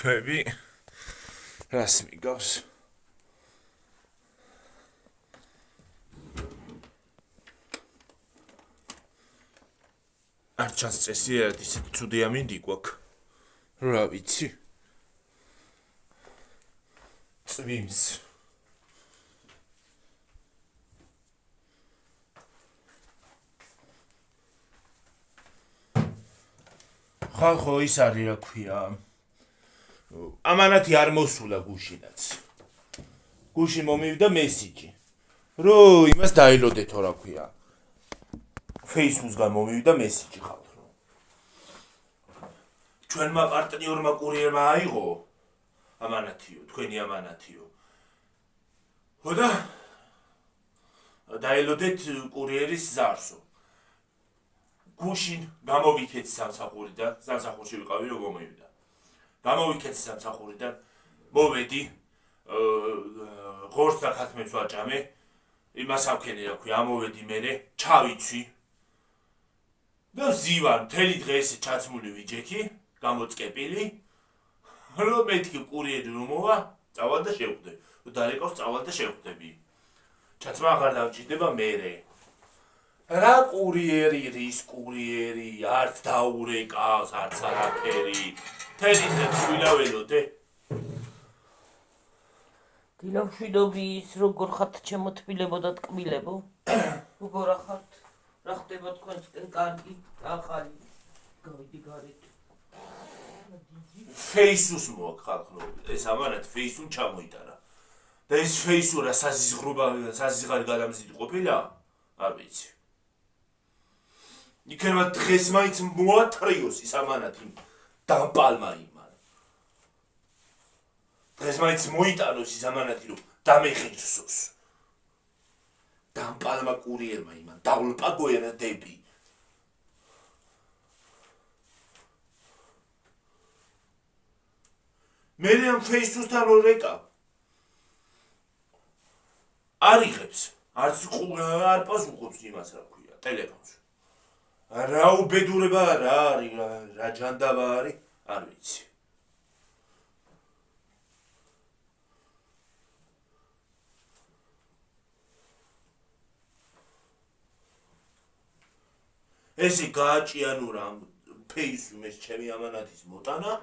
ჩვევი რას მიგავს არ ჩანს წესი ისეთ ცუდი ამინდი გვაქვს რა ვიცი წვიმს ხო ის არის რა ქვია ამანათი არ მოსულა გუშინაც გუშინ მომივიდა მესიჯი რომ იმას დაილოდეთო რა ქვია Facebook-გან მომივიდა მესიჯი ხალხო ჩვენმა პარტნიორმა კურიერმა აიღო ამანათიო თქვენი ამანათიო ხო და დაილოდეთ კურიერის ზარსო გუშინ გამოვიქეთ სამსახურიდან სამსახურში ვიყავი რომ მომივიდა გამოვიქეთ სამსახურიდან მოვედი ღორს და ხათმებს ვაჭამე იმას ავქენი რა ქვია ამოვედი მერე ჩავიცვი და ზივარ მთელი დღე ესე ჩაცმული ვიჯექი გამოწკეპილი რომ მეთქი კურიერი რომ მოვა წავალ და შევხვდე დარეკავს წავალ და შევხვდები ჩაცმა აღარ დავჭირდება მერე რა კურიერი რის კურიერი არც დაურეკავს არც არაფერი თელი დღე შვილაველოდე დილამშვიდობის როგორ ხართ ჩემო თბილებო და ტკბილებო როგორ ხართ რა ხდება თქვენსკენ კარგი ახალი გავიდი გარეთ Facebook მოაქვს ხალხო ეს ამანათ Facebook ჩამოიტარა და ეს Facebook რა საზიზღარი გადამზიდი ყოფილა არ ვიცი იქნება დღეს მაინც მოატრიოს ის ამანათი დამპალმა იმან დღეს მაინც მოიტანოს ის ამანათი რომ დამეხინსოს დამპალმა კურიერმა იმან დავლპაგოერა დები მე ამ Facebook-თან რო რეკა არ იღებს არც არ პასუხობს იმას რა ქვია ტელეფონს რა უბედურება რა არის რა ჯანდაბა არის არ ვიცი ესე გააჭიანო რა Facebook-ის ჩემი ამანათის მოტანა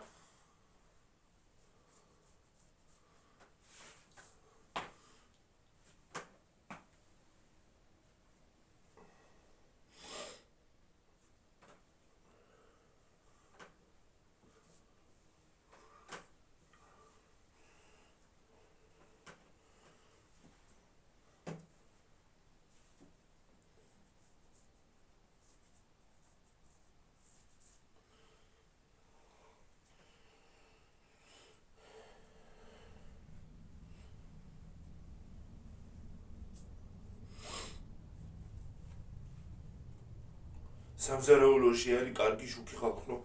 სამზარეულოში არის კარგი შუქი ხალხო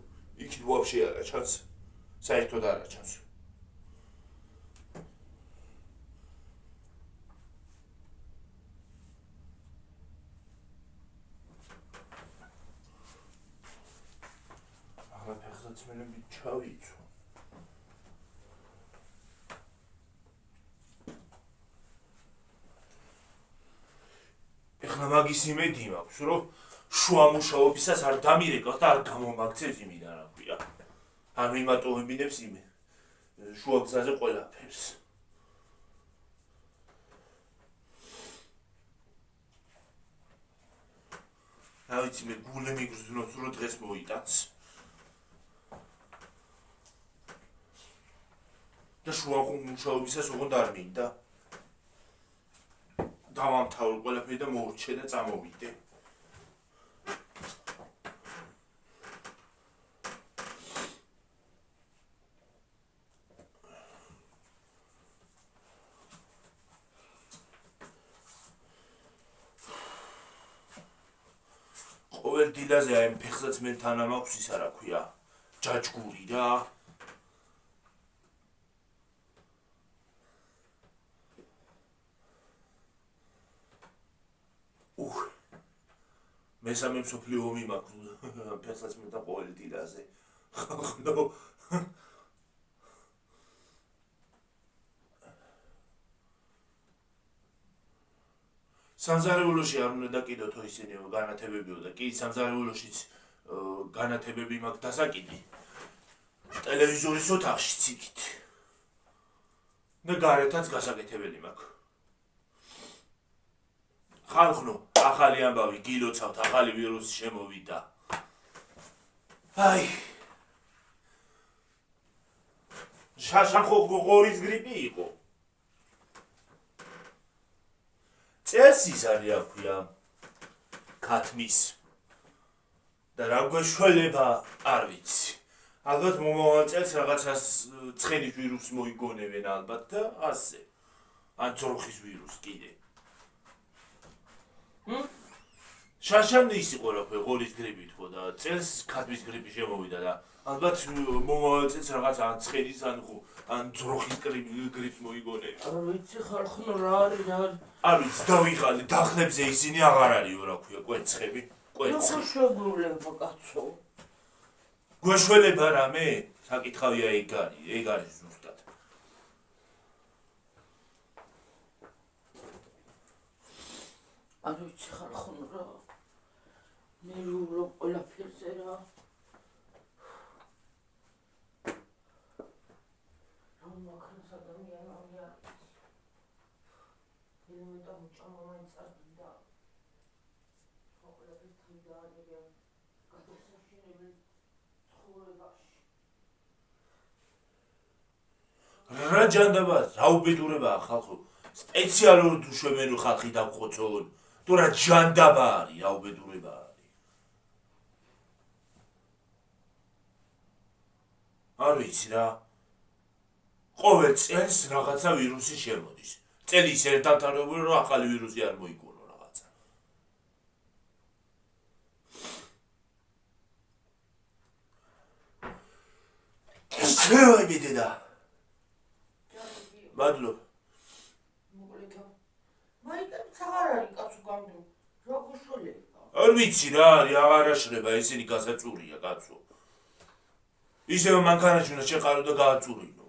იქ ვაფშე არა ჩანს საერთოდ არა ჩანს ახლა ფეხსაცმელები ჩავიცვა ეხლა მაგის იმედი მაქვს რომ შუა მუშაობისას არ დამირეკავს და არ გამომაქცევს იმიდან რა ქვია. ანუ იმატოვებინებს იმე შუა გზაზე ყველაფერს. რა ვიცი მე გულე მიგრძნობს რომ დღეს მოიტანს. და შუა მუშაობისას ოღონდ არ მინდა. დავამთავრე ყველაფერი და მოურჩე და წამოვიდე. ყოველ დილაზე აი ფეხსაცმელთან ამაქვს ისა რა ქვია ჯაჯგური რა მესამე მსოფლიო ომი მაქვს ფეხსაცმელთან ყოველ დილაზე ხო სამზარეულოში არ უნდა დაკიდოთ ისინი განათებებიო და კი სამზარეულოშიც განათებები მაქვს დასაკიდი. ტელევიზორის ოთახშიც იქით. და გარეთაც გასაკეთებელი მაქვს. ხალხნო, ახალი ამბავი გილოცავთ, ახალი ვირუსი შემოვიდა. აი. შაშან ხო ღორის გრიპი იყო. წელს ის არის აქვია ქათმის და რა გვეშველება არ ვიცი. ალბათ მომავალ წელს რაღაცას ცხენის ვირუსს მოიგონებენ ალბათ და ასე. ან ძროხის ვირუსს კიდე. შაშან ის იყო რა ქვია ღორის გრიპით ხო და წელს ქათმის გრიპი შემოვიდა და ალბათ მომავალ წელს რაღაც ან ცხენის ან ძროხის გრიპს მოიგონებენ. არ ვიცი ხალხო რა არის რა არ ვიცი დავიღალე დახლებზე ისინი აღარ არისო რა ქვია კვერცხები კვერცხი შეგვრულება კაცო გვეშველება რამე საკითხავია ეგ არის ზუსტად არ ვიცი ხალხო რა მე ვუყო ყველაფერზე რა რა ჯანდაბა რა უბედურებაა ხალხო სპეციალურად უშვებენ რომ ხალხი დაგხოცონ თუ რა ჯანდაბა არის რა უბედურება არის არ ვიცი რა ყოველ წელს რაღაცა ვირუსი შემოდის წელის ერთადერთი რომ ახალი ვირუსი არ მოიგონო რაღაცა შევაი დედა მადლობ მოკლედ მაინც აღარ არის კაცო გამდო რა გუშოლება არ ვიცი რა არის აღარ აშრება ესენი გასაწურია კაცო ისევ მანქანაში უნდა შეყარო და გააწურინო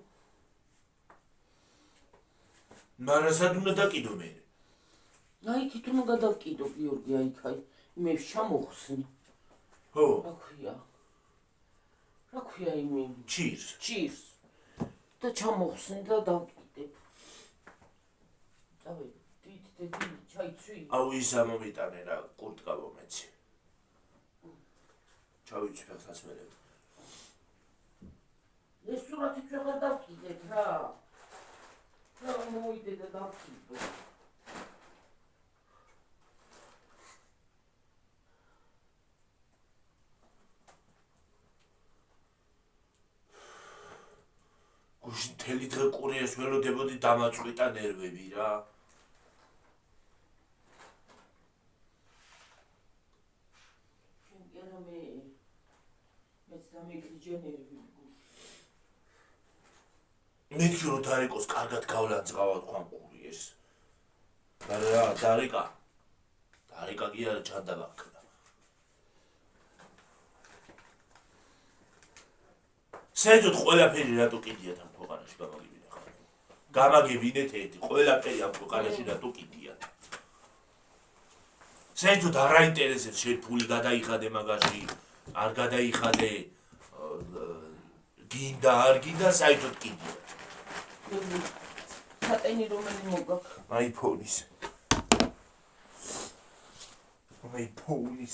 მარასად უნდა დაკიდო მე აი იქით უნდა გადავკიდო გიორგი აი მე ჩამოხსნი ხო რა ქვია იმე ჩირს და ჩამოხსნი და დავკიდებ დავე დიდ ჩაიცვი აუ ისა მომიტანე რა კურტკა მომეცი ჩავიცვი ფასმელები ეს სურათი ჩვენღარ დავკიდეთ რა მოიდე და დავკიდო გუშინ მთელი დღე ყურიეს ველოდებოდი დამაწყვიტა ნერვები რა მეთქი რომ დარიკოს კარგად გავლანძღავა თქვან ყურიეს რა დარიკა კი არა ჩანდაბა ქნა საერთოდ ყველაფერი რატო კიდიათ ამ ქვეყანაში გამაგებინე ხარ გამაგებინეთ ერთი ყველაფერი ამ ქვეყანაში რატო კიდიათ საერთოდ არ აინტერესებს შენ ფული გადაიხადე მაგაში არ გადაიხადე გინდა არ გინდა საერთოდ კიდიათ სატენი რომელი მოგაქვს აიფონის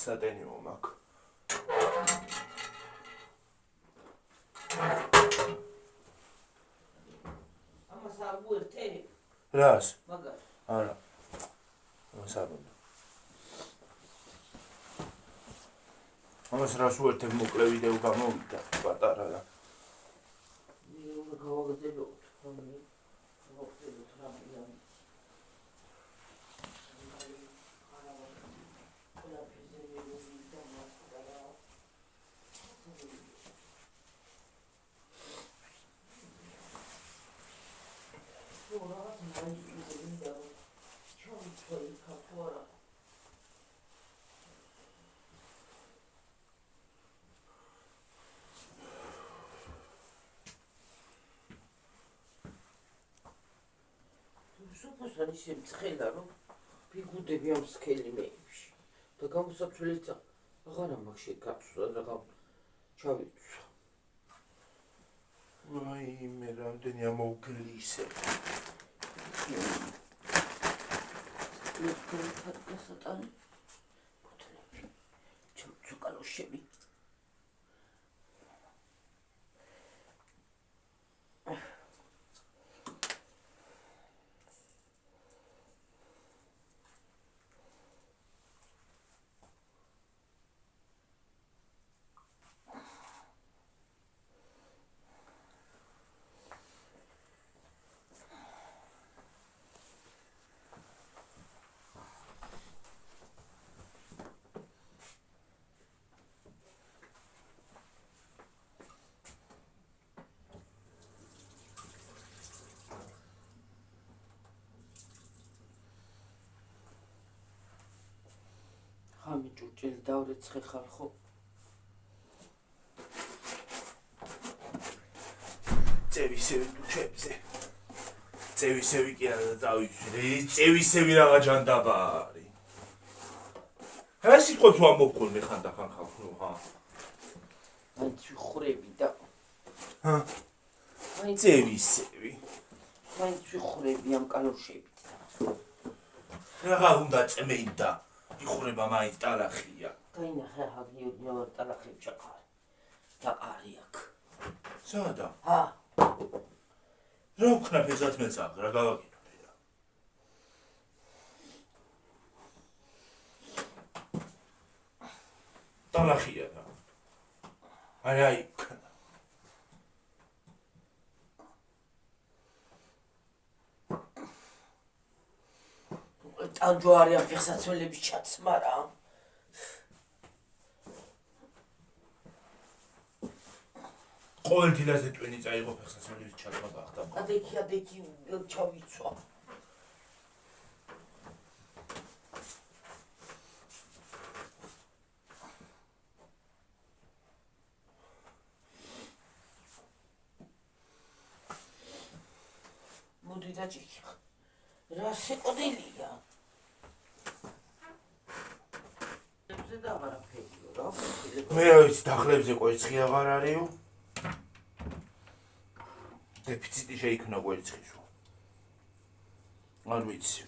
სატენი მომაქვს ამას არ უერთე რას მაგას არა ამას არ უნდა ამას რას უერთებ მოკლე ვიდეო გამოვიდა პატარა რა მე უნდა გავაგრძელოთ ხოლმე გავაგრძელოთ რამე სოფოსთან ისე მცხელა რომ ფიგუდები ამ სქელი მეებში და გამოსაცვლელიც აღარა მაქვს შეგაცვლა და ჩავიცვა. აი მე რამდენი ამოუკლისე. გასატანი ბუთლები ჩამწვა კალოშები. ხამი ჭურჭელი დავრეცხე ხალხო. წევისები ტუჩებზე. წევისები კი არა დავიცვი. წევისები რაღა ჯანდაბა არის. რა სიტყვებს ვამბობ ხოლმე ხანდახან ხალხო, ხა? მაინც ვიხურები და ჰა? წევისები. მაინც ვიხურები ამ კალოშებით. რაღა უნდა წმენდა. იხურება მაინც ტალახია. გაინახე ჰაგიოდნე ვარ ტალახები ჩაყარე. დაყარი აქ. სადა? ჰა. რა ვქნა ფესად მეცახ, რა გავაკეთე რა. ტალახია და. აი. ტანჯვარი ამ ფეხსაცმელების ჩაცმარა. ყოველთილაზე ტვინი წაიღო ფეხსაცმელების ჩაცმა გახდა. ადექი ჩავიცვა. მოდი დაჭიქი. რა სიყვდილია. მე რა ვიცი დახლებზე კვერცხი აღარ არისო. დეფიციტი შეიქმნა კვერცხისო. არ ვიცი.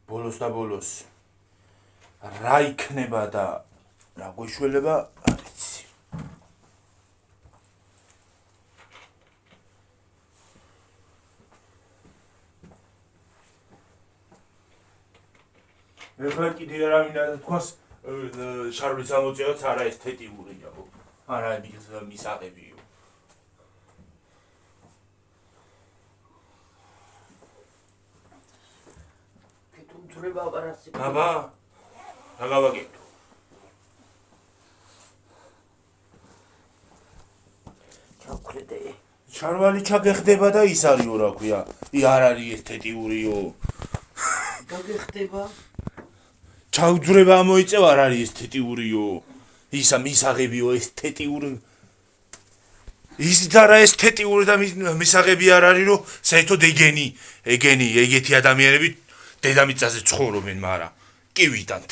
ბოლოს და ბოლოს რა იქნება და რა გვეშველება არ ვიცი. ეხლა კიდე რა მინდა თქვას შარვის ამოწევაც არა ესთეტიურია. არა მისაღებიო. კეთუნთრება აპარატი. აბა რა გავაკეთო? ჩავქრედე. შარვალი ჩაგეხდება და ის არისო რა ქვია. არ არის ესთეტიურიო. გაგეხდება. ჩაუძრება ამოიწევა არ არის ესთეტიურიო. ისა მისაღებიო ესთეტიური. ის არა ესთეტიური და მისაღები არ არის რომ საერთოდ ეგეთი ადამიანები დედამიწაზე ცხოვრობენ, მაგრამ კი ვიტანთ.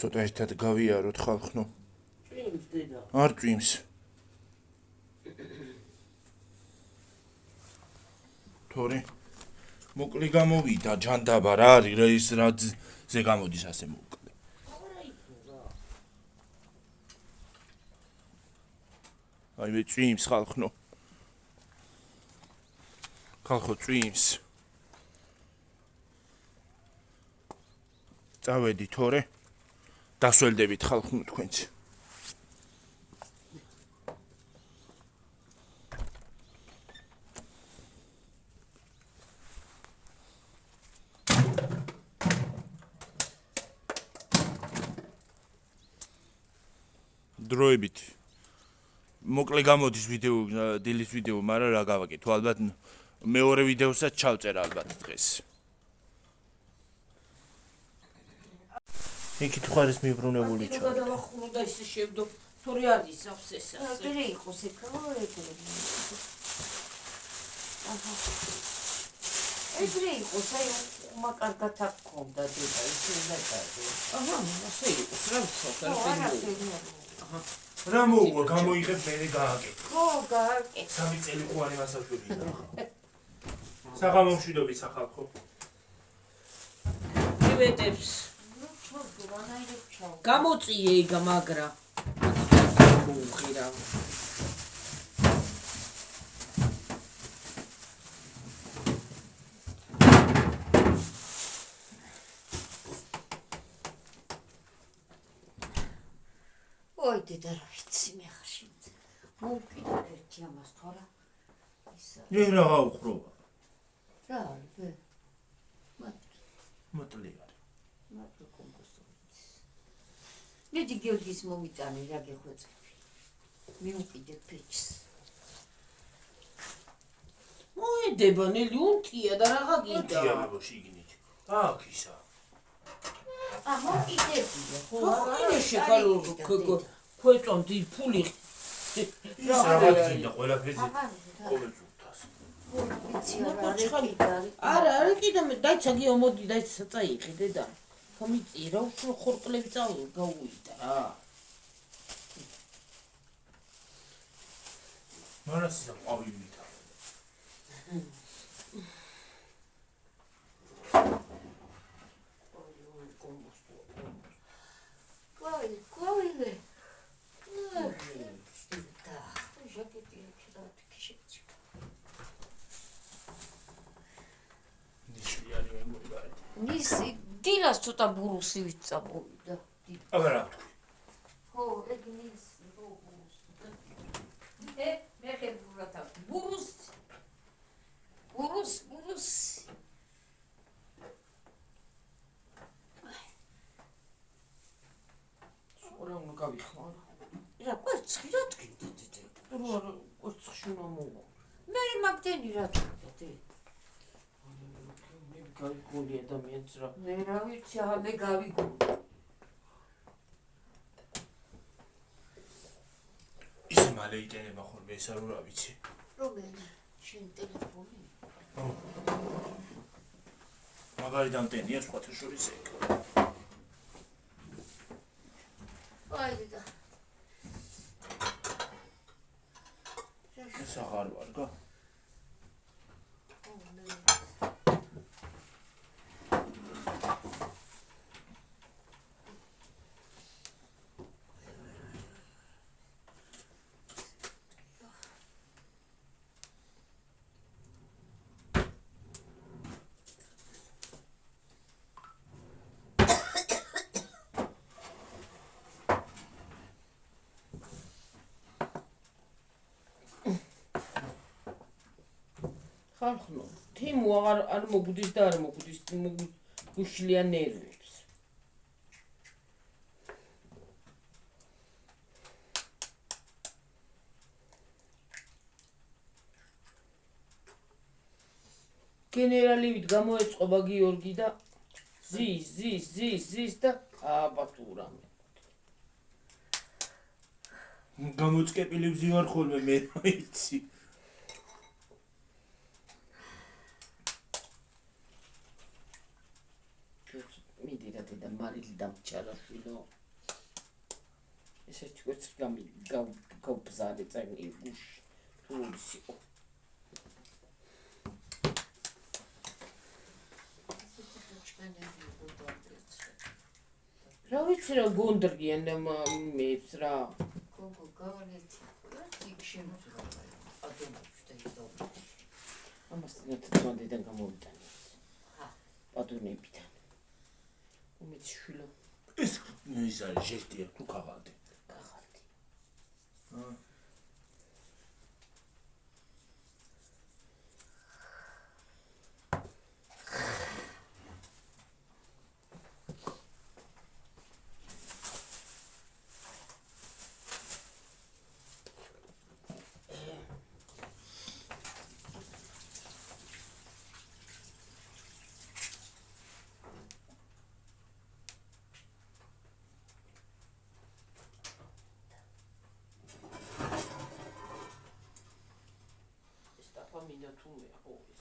ცოტა ერთად გავიაროთ ხალხო. წვიმს დედა. არ წვიმს. თორე მოკლე გამოვიდა ჯანდაბა რა არის რა ის რა ზე გამოდის ასე მოკლე. აი მე წვიმს ხალხო. ხალხო წვიმს. წავედი თორე დასველდებით ხალხო თქვენც. დროებით მოკლე გამოდის ვიდეო დილის ვიდეო, მაგრამ რა გავაკეთო ალბათ მეორე ვიდეოსაც ჩავწერა ალბათ დღეს. იქით ხარ ეს მიბრუნებული ჩა. გადავახურო და ისე შევდო. თორე არის ავს ეს ასე. ეგრე იყოს ეკო ეგრე. აჰა. ეგრე იყოს, აი უმაკარგად აქ ქონდა დედა ისე უნდა დაძე. აჰა, ასე იყოს, რა ვიცი, აჰა. რა მოუვა, გამოიღებ მე გააკეთე. ხო, გააკეთე. 3 წელი ყვანი მასაშვებია. საღამომშვიდობით სახალხო. მივედებს. ნუ ჩორდო, ვანაირებ ჩავ. გამოწიე იგა მაგრა. მოუღირა. ой დედა რა ვიცი მე ხარ შევძე. მოვკიდე ერთი ამას თორა. ისა. რა გაუხროვა? რა არის? მოტლი არის. მარტო კომპოსტოიც. მედი გიორგის მომიტანე რა გეხვეწები. მივკიდე პეჩს. მოედება ნელი უნტია და რაღა გიდა. დიაბოში იგნით. აქ ისა. მოკიდებია ხო? ხო, შეხალო ქვეწონდი ფული. ის რაღაც მინდა ყველაფერი ყოველს უთას. ვიცი არა არა კიდე მე დაიცაგი მოდი დაიცა წაიღე დედა. ხომიწი რა უფრო ხორკლები გაუვიდა რა. მარასი და ყავი მითა. Ой, да, жакети вчера кишечка. ნიში არის მე მოიგარე. Ниси, დილას ცოტა ბურუსი ვიწამოვიდა. აბა რა თქვი? ხო, ეგ ნის ბურუს. მე ხერ ბურათა. ბურუს. რა უნდა გავიხმარო? რა კვერცხი რა თქვით? რა კვერცხი უნდა მოვა. მე მაგდენი რა თქვით? მე გავიგონი ადამიანს რა. მე რა ვიცი, მე გავიგონი. ისე მალე იტენება ხოლმე ეს რა ვიცი. რომელი? შენ ტელეფონი? მაგარიდან ტენია სხვათა შორის ეგ. აი და. ეს აღარ ვარ გა? ხალხო, თიმუ არ მოგუდის და არ მოგუდის, გუშლია ნერვებს. გენერალივით გამოეწყობა გიორგი და ზის და აბათურა. გამოწკეპილი ვზივარ ხოლმე მე ვიცი. მიდი რა დედა მარილი დამჩარაშვილო. ეს ერთი კვერცხი გავბზარე წაგნი გუში. თულისი. რა ვიცი რა გონდრგიან და მეებს რა. გოგო გავალეთი. იქ შემოწვა. ადონებს და იდო. ამასთან თვანდიდან გამოვიტანე. ჰა. პადუნებიდან. უმეც შვილო. ეს ის არის ჟესტია თუ ქაღალდი. ქაღალდი. ნახვა მინდა თუმე ხო ეს.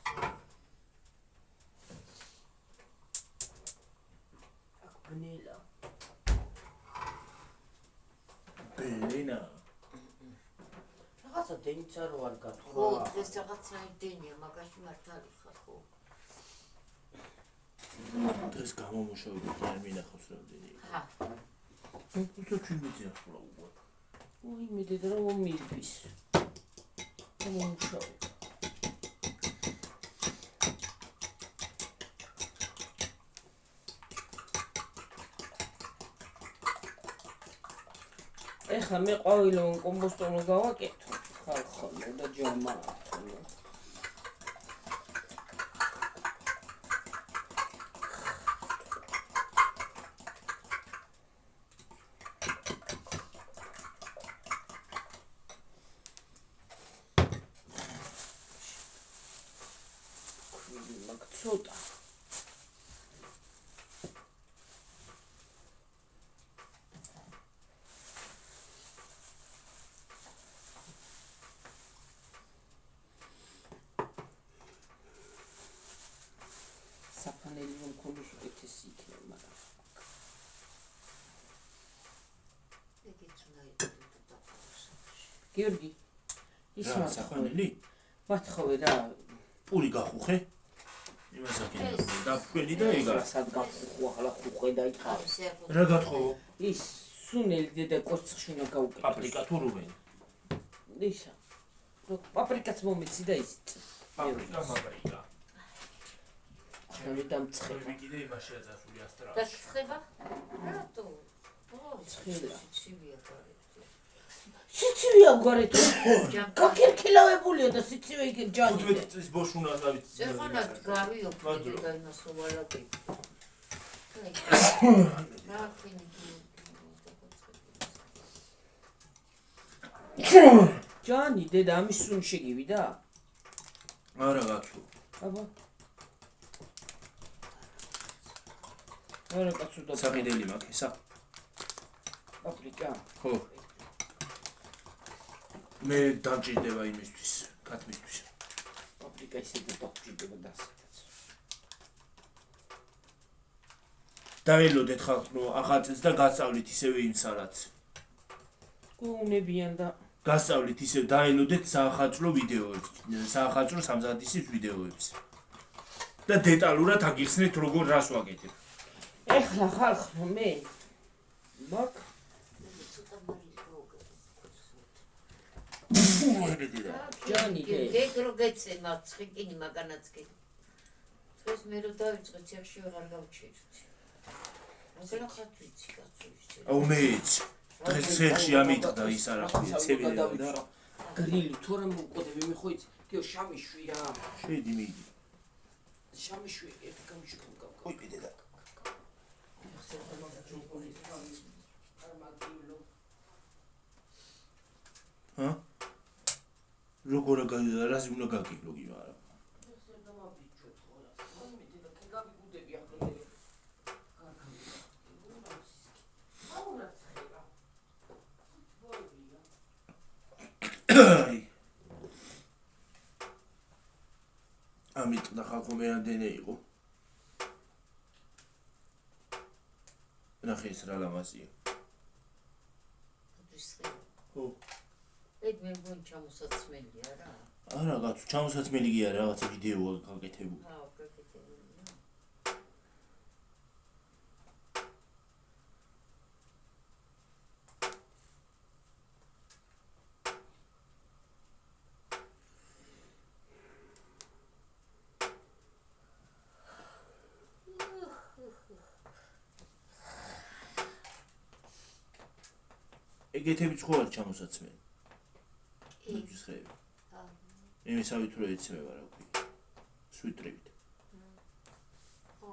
აქ ბნელა. ბენა. რაღაცა დენიც არ ვარ გათხოვა. ხო, დღეს რაღაცა იდენია, მაგაში მართალი ხარ ხო? დღეს გამომუშავებით არ მინახავს რამდენი. ჰა. უცოტ ჩვენიცი ახლა უკვე. ой, მე დედა რომ მილბის. გამომუშავე. ეხლა მე ყვავილოვან კომპოსტონო გავაკეთო. ხალხო და ჯამა. ცოტა საფანელი რომ ქონდეს უკეთესი იქნება, მაგრამ ეგეც უნდა იყოს დაყოლოს. გიორგი ის რა საფანელი? მათხოვე რა პური გახუხე? იმას აკეთებ და ფქვენი და ეგა. სად გახუხო ახლა ხუხე და იქა რა გათხოვო? ის სუნელი დედა კორცხში უნდა გაუკეთოს პაპრიკა თუ რუვენი? ისა პაპრიკაც მომეცი და ის პაპრიკა. ახლა დამცხება მე კიდე იმაშია წასული და ასტრალში. ცხება? რატო? ცხელა. სიცივია გარეთ. სიცივია გვარეთ ჯანკა. გაკერქილავებულია და სიცივე იქ ჯანი 15 წლის ბოშუნას დავით. ზეხანად გავიოფლე და იმას უვალაკი. რა ხინი ჯანი დედა ამის სუნი შეგივიდა? არა გათხოვ. აბა არა კაცო და საყიდელი მაქვს ისა? პაპრიკა ხო. მე დამჭირდება იმისთვის, კათმისთვის. პაპრიკა ისე დაგჭირდება დასაცაც დაელოდეთ ხალხო ახალწელს და გასწავლით ისევე იმ სალათს. გუნებიან და გასწავლით ისევ დაელოდეთ საახალწლო ვიდეოებს, საახალწლო სამზადისის ვიდეოებს. და დეტალურად აგიხსნით როგორ რას ვაკეთებ. ეხლა ხალხო მე მაგ ცოტა მარილი გავუკეთე. ჯანი გეგრო გეცემა ცხიკინი მაგანაც კი. დღეს მე რო დავიწყე ციხში ვეღარ გავჩერდი. რა ხარ ვიცი კაცო ის. აუ მეც დღეს ცეხში ამიტყდა ის არა ხვია ცებილი და გრილი თორემ უყოდე მე ხო იცი კიო შამიშვი რა შედი მიდი. შამიშვი ერთი გამიშკამ ой პედედა. ჰა? როგორ რაზი უნდა გაგივლო კი არა? ამიტყდა ხალხო მე რამდენი იყო? ნახე ეს რა ლამაზია. ხო. ეგ მე მგონი ჩამოსაცმელია რა. არა კაცო ჩამოსაცმელი კი არა რაღაცა ვიდეოა გაკეთებული. აუ გაკეთებულია. ეგეთები ხო არ ჩამოსაცმელი? ის ხეები. იმისავით რო ეცმება რა ქვია. სვიტრებით. ხო.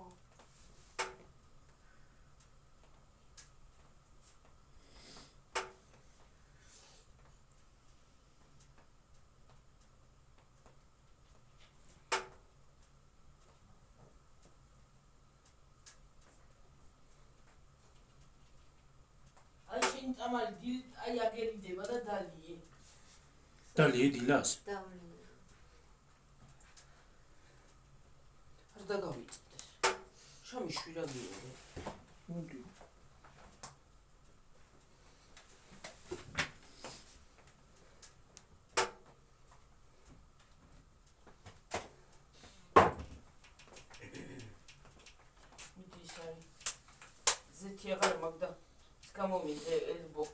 აი შენ წამალი დილ აი აგერიდება და დალიე დალიე დილას? დავლინე. შვირაგია. მოდი. ზეთი აღარ მაგდა გამომიდე ელბო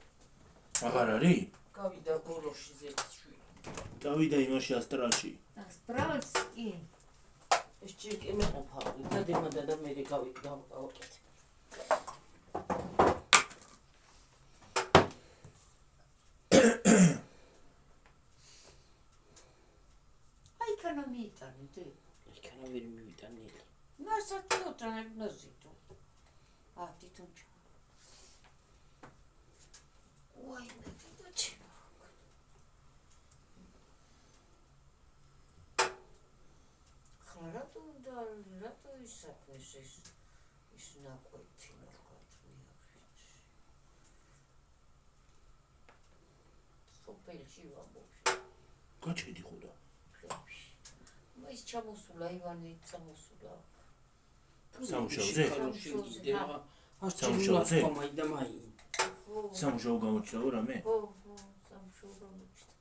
აღარ არის? გავიდა ბოლოში ზეთი შვილი. წავიდა იმაში ასტრალში. ასტრალს კი. ეს ჭირკი მეყოფა და დემოდა და მე გავაკეთე. აი კანა მიიტანეთ. იქანა ვერ მივიტანილი. ნასაცო თან ნაზიტო. თვითონ ვაი მე დოჩი ხარატო და რატო ისაკეს ის ნაკვეთი ნახატვია სოფელში ვამბობ გაჩედი ხო და ის ჩამოსულა ივანე ჩამოსულა სამუშაოზე? სამუშაოზე? სამუშაო გამოჩნდა რამე? ხო, სამუშაო გამოჩნდა.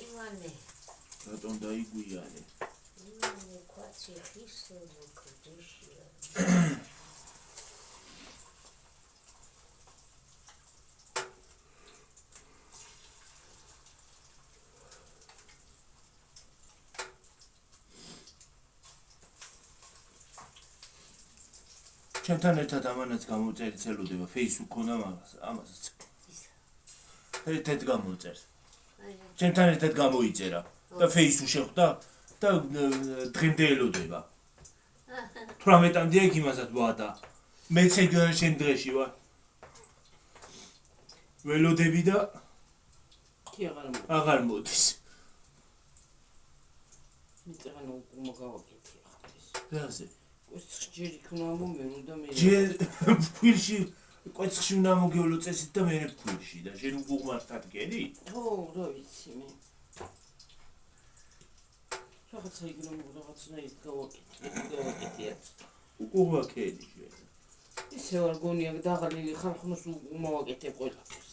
ივანე. რატომ დაიგვიანე? ივანე კვაცი ხისე მოკდიშია. ჩემთან ერთად ამანაც გამოწერი ცელოდება Facebook ქონდა ამასაც. ერთად გამოწერს. ჩემთან ერთად გამოიწერა და Facebook შეხვდა და დღემდე ელოდება. 18-მდე იქ იმასაც ვადა. მეც ეგ შენ დღეში ვარ. ველოდები და კი აღარ მოდის. მიწევან მოგავაკეთე ახლა ეს. რაზე? ჯერ იქ უნდა მომერო და მე ჯერ ფქვილში კვეცხში უნდა მოგევლო წესით და მე ფქვილში და შენ უღმართად გელი? ხო, რა ვიცი მე. რაღაცა იგნო რაღაცნაირად გავაკეთე. უღმაქელი შენ. ისე ვარ გონია დაღალილი ხარ ხმოს უმოვაკეთებ ყველაფერს.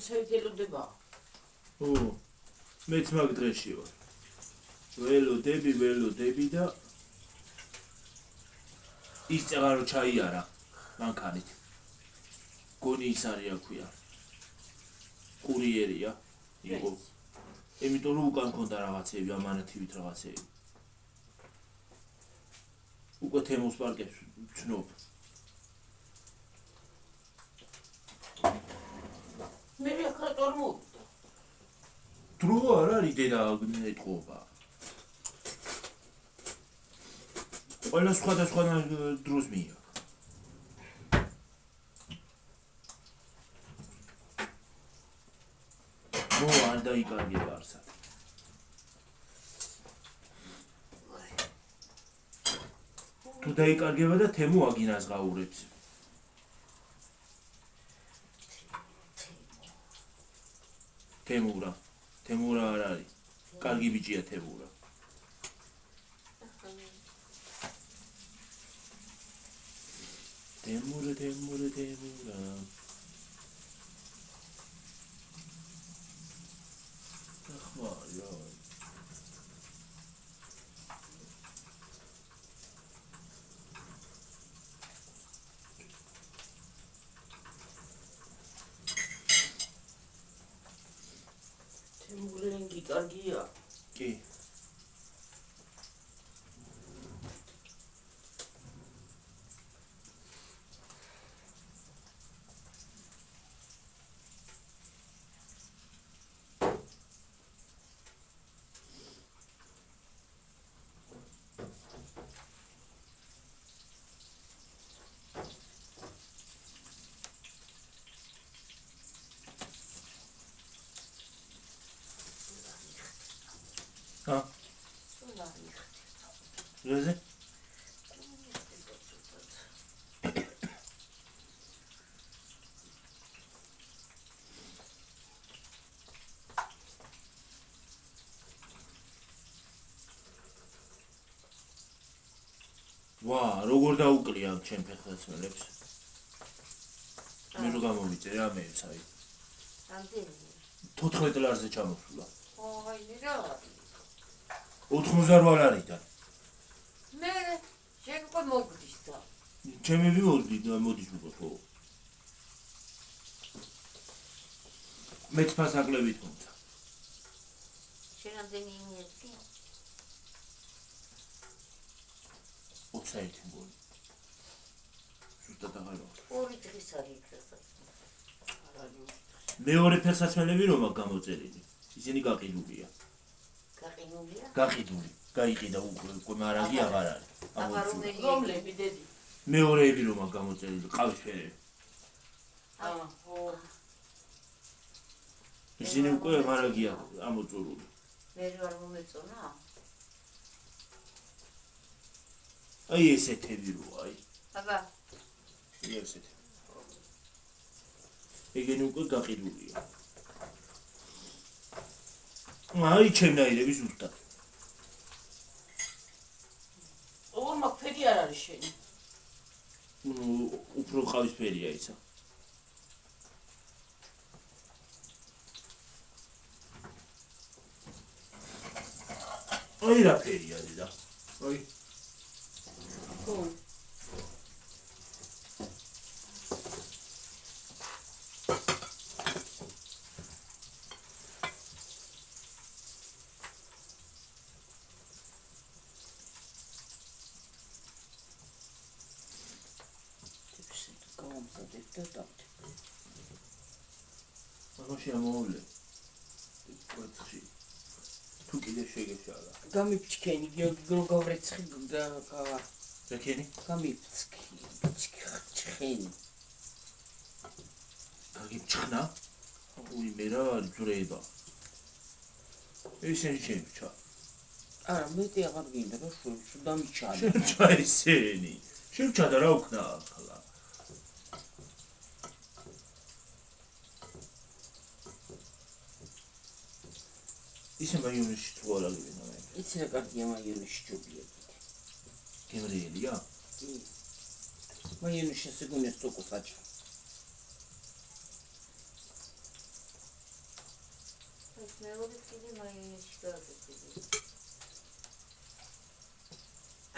შეitelოდება. ო, მეც მაგ დღეში ვარ. ველოდები და ის წაღარო ჩაიარა მანქანით. გონი ის არის აქვია. კურიერია იყო. იმიტომ რომ უკან ქონდა რაღაცები, ამანათივით რაღაცები. უკვე თემოს პარკებს ვცნობ. მე ახლა წარმოვიდა. დრო არ არის დედა ეტყობა. ყველა სხვადასხვა დროს მიიღ. არ დაიკარგება არსად. თუ დაიკარგება და თემო აგინას გაურებს. თემურა არ არის. კარგი ბიჭია თემურა. თემურა. ახმარია. თემურენგი კარგია. კი. დღეზე? ვა, როგორ დაუკლია ამ ჩემ ფეხსაცმელებს? მე რო გამოვიწე რა მე საი. რამდენი? 14 ლარზე ჩამოსულა. აი რა. 88 ლარიდან. მე შენ უკვე მოგდის და. ჩემები მოდის უკვე ხო. მეც ფასაკლებით მომცა. შენ რამდენი იმერცი? 21 მგონი. ზუსტად აღარ ვახშ. ორი დღის არის ფეხსაცმელი. მეორე ფეხსაცმელები რომ აქვს გამოწერილი. ისინი გაყიდულია. გაყინულია? გაყიდული. გაიყიდა უკვე მარაგი აღარ არის. აბა რომელი? რომლები დედი? მეორეები რომ აქვს გამოწერილი, ყავისფერები. ხო. ისინი უკვე მარაგია ამოწურული. მე ვარ მომეწონა? აი ესეთები რო აი. აბა ესეთი. ეგენი უკვე გაყიდულია. აი ჩემნაირები ზუსტად. ორ მაგფერი არ არის შენი. უფრო ყავისფერია ისა. აი რა ფერია დედა. აი ხო. მაშინ ამოვლე. კოცხი. თუ კიდე შეგეშალა. გამიფჩქენი გიო გავრეცხი რაკენი? გამიფჩქენი. გაგიჩხნა? უი მე რა ძრება. ესენი შემჩა. არა, მეტი აღარ გინდა რა შუ დამიჩალა. შემჩა ესენი. შემჩა და რა უკნა ახლა. ისე მაიონეში თუ არ აგებინა მე. იცი რა კარგია მაიონეში ჯობია. გემრიელია? მაიონეში სეგუნე სტოკო საჭა. ეს მეორე კიდე მაიონეში გადაგები.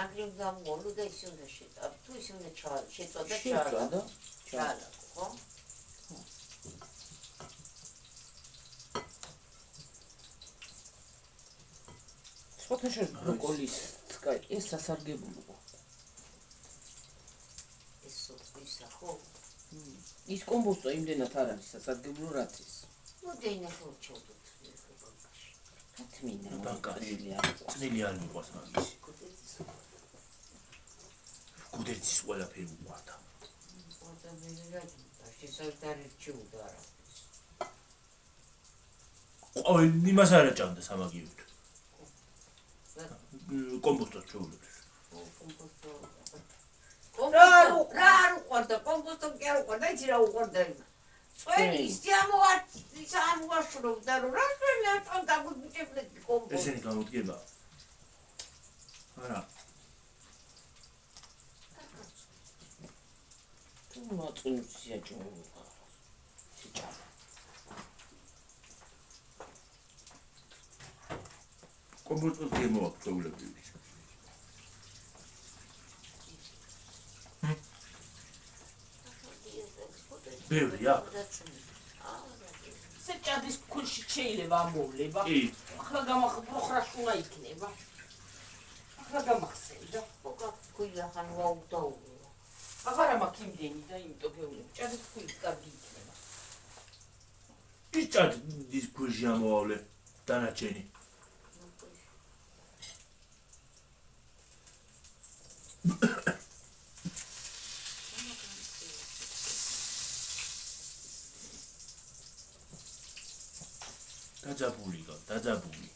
აგრიმ გამოლო და ისე უნდა შეწა. თუ ისე უნდა შეწოდა ჩაალა. ჩაალა, ხო? ოთაშო ბროკოლის ეს სასარგებლოა. ეს სოფისა ხო? ის კომბოსტო იმდენად არ არის სასარგებლო რაც ის. მოდი ნახევარჩოდოთ ბანკაში. თათმინა ბანკაში. არის. წნილი არ მიყვარს მაგისი. გუდერცის ყველაფერი უყვარდა. და მე რა შესაძლებელი ჩუდა რა. ყოველ იმას არ აჭამდა სამაგიეროდ. კომპოსტოს ჩაულებს. რა უყარდა კომპოსტო კი არ უყარდა, იცი რა უყარდა იმ. წვენი სამოაშრობდა რომ რა წვენი ატყდა დაგვიჭებდეთ კომპოსტო. ესენი გამოდგება. არა. თუ მოწუნს შეჭომა. შეჭამა. კომპოსტოს გემოაქვს ჩაულები. ბევრია. სეჭადის ქულში შეიძლება ამოვლება. კი. ახლა გამოხრაშუნა იქნება. ახლა გამახსენდა. ოღა ქულა ხან ვაუდაულა. აღარა მაქვს იმდენი და იმიტომ გეუბნები. ჭადის ქული კარგი იქნება. ის ჭადის ქულში ამოავლე დანარჩენი. დაძაბული.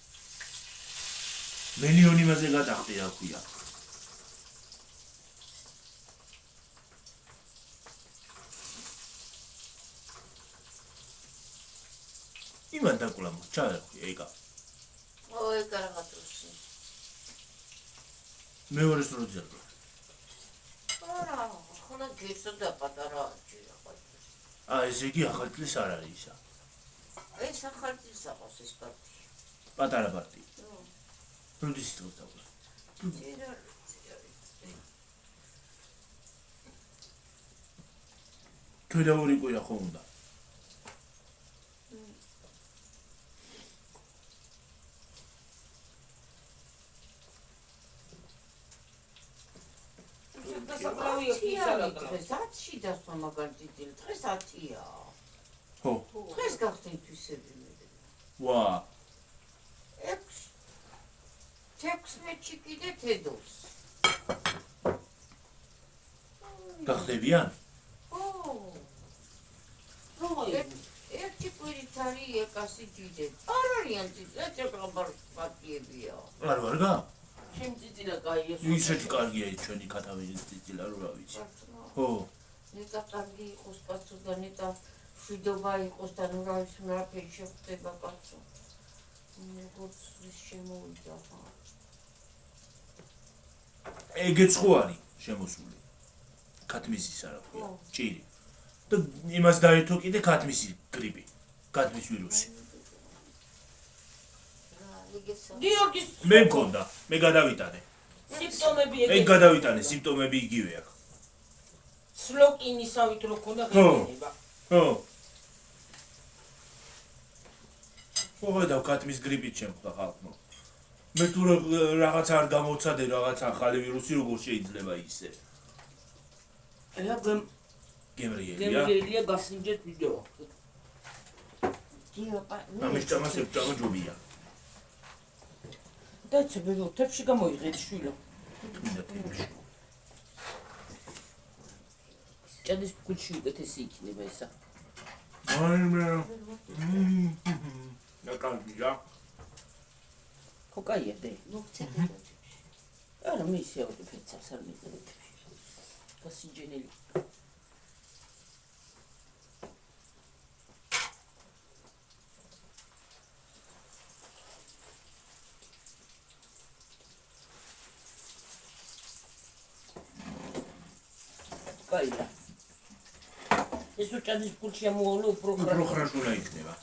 მილიონი მასე გადახდი რა ქვია. იმან დაკულა ჩაერხვი ეკა. ოი კარგადროსი. მეორე სულ ძერგო. არა, ხოლმე გეცოდა პატარა ჯერა ყავს. ესე იგი ახალი წლის არ არის ისა. ეს ახალი წლის აყავს ეს პარტია. პატარა პარტია. როდის წელს დაკულა? თუ ორი კვირა ხომ უნდა. ზათში დასვა მაგალითად დღეს 10-ია. ხო. დღეს გახსნით თვისები მე. ვა. 16-ში კიდე თედოს. გახდებიან? ერთი კვირით არის ეკასი ჯიჯები. არ არიან ჯიჯები, ჭებრაბარ პარტიებია. არ ვარგა? ჩემ წიწილა კაია. ისეთი კარგია ჩვენი კატავეჟის წიწილა რა ვიცი. ხო. ნეტა კარგი იყოს კაცო და ნეტა შვიდობა იყოს და ნუ რა ვიცი რაფერი შეხვდება კაცო. როგორც ის შემოვიდა. ეგეც ხო არის შემოსული. ქათმისის არა ქვია. ჭირი. და იმას დაერთო კიდე ქათმისი გრიპი. ქათმის ვირუსი. გიორგის მე მქონდა, მე გადავიტანე. სიმპტომები მე გადავიტანე, სიმპტომები იგივე აქვს. სლოკინისავით რო ქონდა ღირება. ხო. ხო და ქათმის გრიპით შემხდა ხალხმა. მე თუ რაღაც არ გამოვცადე რაღაც ახალი ვირუსი როგორ შეიძლება ისე. ეხლა გემრიელია გასინჯეთ ვიდეო. ამის ჭამას ებჭამა ჯობია. დაიცებელო თებში გამოიღეთ შვილო. ჭადის ფუჩი უკეთესი იქნება ესა. ნაკალბია. ხო კაია დე. მოგცემ. არა მისია უპეცავს არ მიყურეთ. გასინჯენელი. კაია. ეს უჭადის ფუჩი ამოვლო უფრო ხრაშულა იქნება.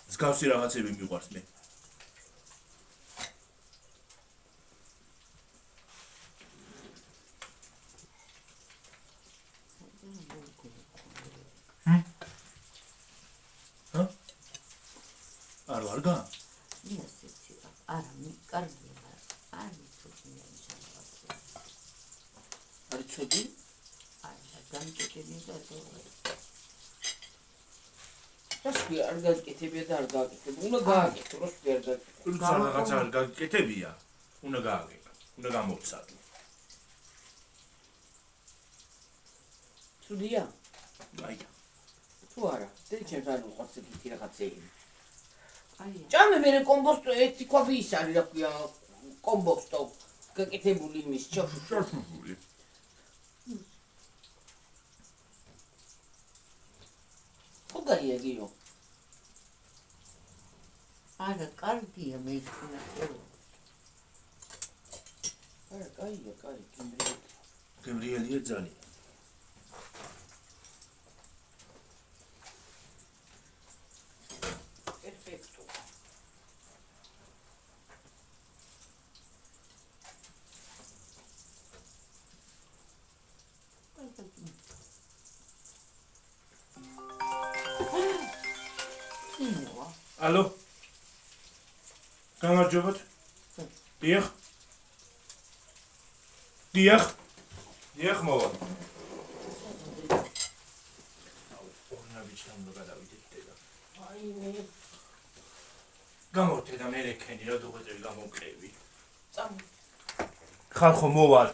მსგავსი რაღაცები მიყვარს მე. არ ვარგა? ისეთი არა მე კარგია. არის თვითონ შეიძლება. არის ცოდი? არა გამჭედები და რასკი არ გაკეთებია და არ გააკეთებია. უნდა გააკეთო, რასკი არ გააკეთო. თუმცა რაღაც არ გაკეთებია, უნდა გააკეთო, უნდა გამოვცადო. ცუდია? აია. თუ არა, დეჩემს არ უყვარს ეგეთი რაღაცეები. აია. ჭამე მე კომბოსტო ერთი ქვაბი ის არის რა ქვია, კომბოსტო გაკეთებული იმის შაშუშული. ხო გაია გიო. არა კარგია მე იქნა ხო. არა გაია, კაი, გემრიელია ძალიან. პერფექტო. ალო? გამარჯობათ. დიახ. დიახ. დიახ მოვა. ორნაბიჩთან უნდა გადავიდეთ დედა. აი მე გამოვთე და მე რეკენი რა დუღეწევი გამოვყევი. წამ ხალხო მოვალ.